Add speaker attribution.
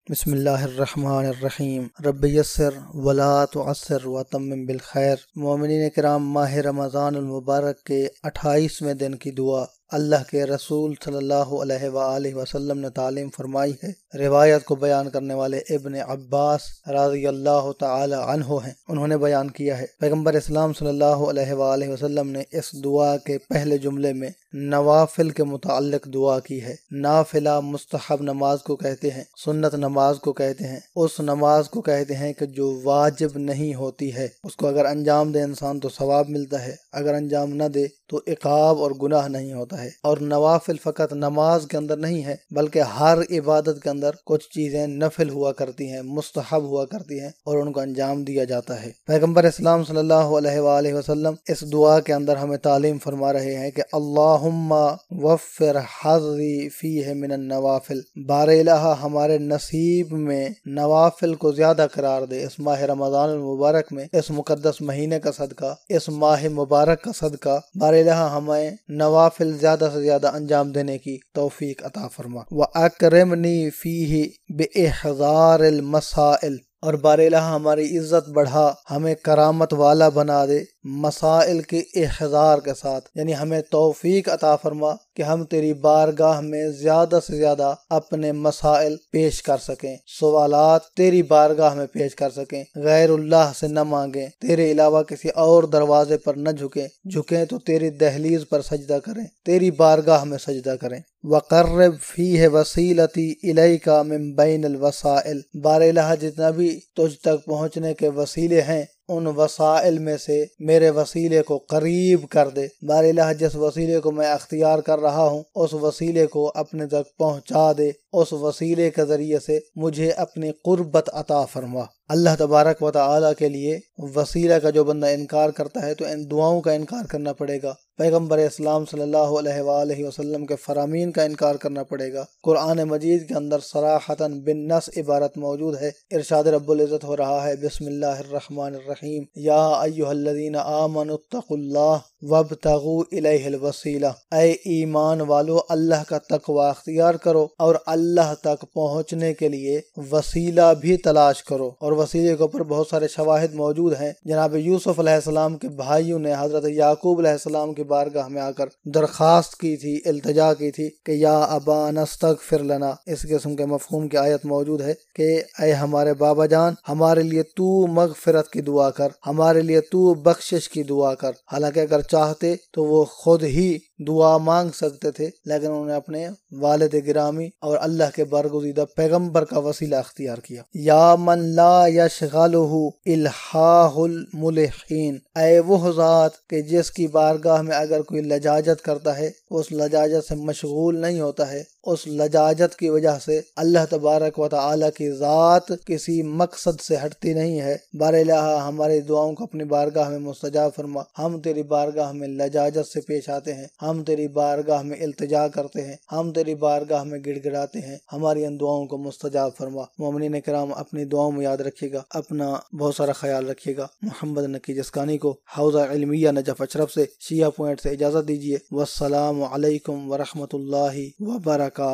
Speaker 1: بسم اللہ الرحمن الرحیم رب یسر ولا تعسر وتمم بالخیر۔ مومنین کرام، ماہ رمضان المبارک کے 28ویں دن کی دعا اللہ کے رسول صلی اللہ علیہ وآلہ وسلم نے تعلیم فرمائی ہے۔ روایت کو بیان کرنے والے ابن عباس رضی اللہ تعالی عنہ ہیں۔ انہوں نے بیان کیا ہے، پیغمبر اسلام صلی اللہ علیہ وآلہ وسلم نے اس دعا کے پہلے جملے میں نوافل کے متعلق دعا کی ہے۔ نافلہ مستحب نماز کو کہتے ہیں، سنت نماز کو کہتے ہیں، اس نماز کو کہتے ہیں کہ جو واجب نہیں ہوتی ہے، اس کو اگر انجام دے انسان تو ثواب ملتا ہے، اگر انجام نہ دے تو عقاب اور گناہ نہیں ہوتا ہے۔ اور نوافل فقط نماز کے اندر نہیں ہے، بلکہ ہر عبادت کے اندر کچھ چیزیں نفل ہوا کرتی ہیں، مستحب ہوا کرتی ہیں، اور ان کو انجام دیا جاتا ہے۔ پیغمبر اسلام صلی اللہ علیہ وآلہ وسلم اس دعا کے اندر ہمیں تعلیم فرما رہے ہیں کہ اللہم وفر حظی فیہ من النوافل، بار الہ ہمارے نصیب میں نوافل کو زیادہ قرار دے۔ اس ماہ رمضان المبارک میں، اس مقدس مہینے کا صدقہ، اس ماہ مبارک کا صدقہ، بار الہ ہمیں نوافل زیادہ سے زیادہ انجام دینے کی توفیق عطا فرما۔ وَأَكْرِمْنِي فِيهِ بِإِحْضَارِ الْمَسَائِلِ، اور بار الہ ہماری عزت بڑھا، ہمیں کرامت والا بنا دے مسائل کے احضار کے ساتھ، یعنی ہمیں توفیق عطا فرما کہ ہم تیری بارگاہ میں زیادہ سے زیادہ اپنے مسائل پیش کر سکیں، سوالات تیری بارگاہ میں پیش کر سکیں، غیر اللہ سے نہ مانگیں، تیرے علاوہ کسی اور دروازے پر نہ جھکیں تو تیری دہلیز پر سجدہ کریں، تیری بارگاہ میں سجدہ کریں۔ وَقَرِّبْ فِيهِ وَسِيلَتِي إِلَيْكَ مِن بَيْنِ الْوَسَائِلِ، بار الہ جتنا بھی تجھ تک پہنچنے کے وسیلے ہیں، ان وسائل میں سے میرے وسیلے کو قریب کر دے۔ بار الہ جس وسیلے کو میں اختیار کر رہا ہوں، اس وسیلے کو اپنے تک پہنچا دے، اس وسیلے کے ذریعے سے مجھے اپنی قربت عطا فرما۔ اللہ تبارک و تعالیٰ کے لیے وسیلہ کا جو بندہ انکار کرتا ہے تو ان دعاؤں کا انکار کرنا پڑے گا، پیغمبر اسلام صلی اللہ علیہ وآلہ وسلم کے فرامین کا انکار کرنا پڑے گا۔ قرآن مجید کے اندر صراحتاً بالنص عبارت موجود ہے، ارشاد رب العزت ہو رہا ہے، بسم اللہ الرحمن الرحیم، یا ایہا الذین آمنوا اتقوا اللہ وابتغوا الیہ الوسیلہ، اے ایمان والو اللہ کا تقوی اختیار کرو اور اللہ تک پہنچنے کے لیے وسیلہ بھی تلاش کرو۔ اور وسیلے کے اوپر بہت سارے شواہد موجود ہیں۔ جناب یوسف علیہ السلام کے بھائیوں نے حضرت یعقوب علیہ السلام کی بارگاہ میں آ کر درخواست کی تھی، التجا کی تھی کہ یا ابانا استغفر لنا، اس قسم کے مفہوم کی آیت موجود ہے کہ اے ہمارے بابا جان، ہمارے لیے تو مغفرت کی دعا کر، ہمارے لیے تو بخشش کی دعا کر۔ حالانکہ اگر چاہتے تو وہ خود ہی دعا مانگ سکتے تھے، لیکن انہوں نے اپنے والد گرامی اور اللہ کے برگزیدہ پیغمبر کا وسیلہ اختیار کیا۔ یا من لا یشغلہ الحاح الملحین، اے وہ ذات کہ جس کی بارگاہ میں اگر کوئی لجاجت کرتا ہے اس لجاجت سے مشغول نہیں ہوتا ہے، اس لجاجت کی وجہ سے اللہ تبارک و تعالی کی ذات کسی مقصد سے ہٹتی نہیں ہے۔ بار الہ ہماری دعاؤں کو اپنی بارگاہ میں مستجاب فرما، ہم تیری بارگاہ میں لجاجت سے پیش آتے ہیں، ہم تیری بارگاہ میں التجا کرتے ہیں، ہم تیری بارگاہ میں گڑ گڑاتے ہیں، ہماری ان دعاؤں کو مستجاب فرما۔ مومنین کرام، اپنی دعاؤں میں یاد رکھیے گا، اپنا بہت سارا خیال رکھیے گا۔ محمد نکی جسکانی کو حوزہ علمیہ نجف اشرف سے شیعہ پوائنٹ سے اجازت دیجیے۔ والسلام علیکم ورحمۃ اللہ وبرکاتہ۔